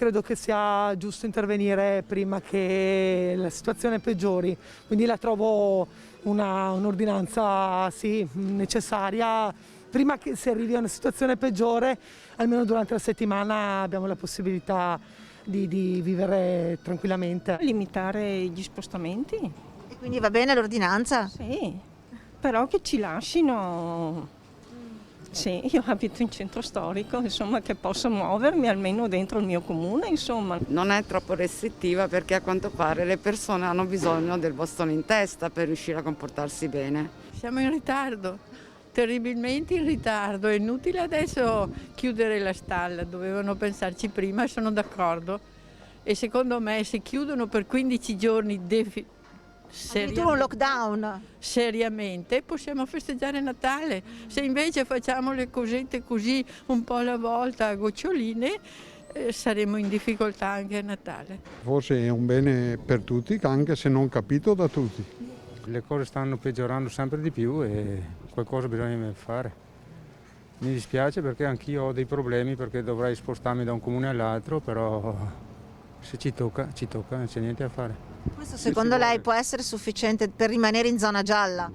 credo che sia giusto intervenire prima che la situazione peggiori, quindi la trovo un'ordinanza sì, necessaria. Prima che si arrivi a una situazione peggiore, almeno durante la settimana abbiamo la possibilità di vivere tranquillamente. Limitare gli spostamenti? E quindi va bene l'ordinanza? Sì, però che ci lasciino. Sì, io abito in centro storico, insomma, che posso muovermi almeno dentro il mio comune, insomma. Non è troppo restrittiva perché a quanto pare le persone hanno bisogno del bastone in testa per riuscire a comportarsi bene. Siamo in ritardo, terribilmente in ritardo, è inutile adesso chiudere la stalla, dovevano pensarci prima, sono d'accordo. E secondo me se chiudono per 15 giorni Addirittura un lockdown? seriamente possiamo festeggiare Natale. Se invece facciamo le cosette così un po' alla volta a goccioline, saremo in difficoltà anche a Natale. Forse è un bene per tutti, anche se non capito da tutti. Le cose stanno peggiorando sempre di più e qualcosa bisogna fare. Mi dispiace perché anch'io ho dei problemi perché dovrei spostarmi da un comune all'altro, però se ci tocca, non c'è niente da fare. Questo secondo lei può essere sufficiente per rimanere in zona gialla?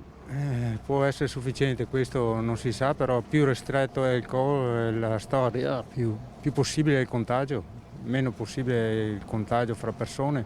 Può essere sufficiente, questo non si sa, però più ristretto è la storia, più possibile è il contagio, meno possibile è il contagio fra persone.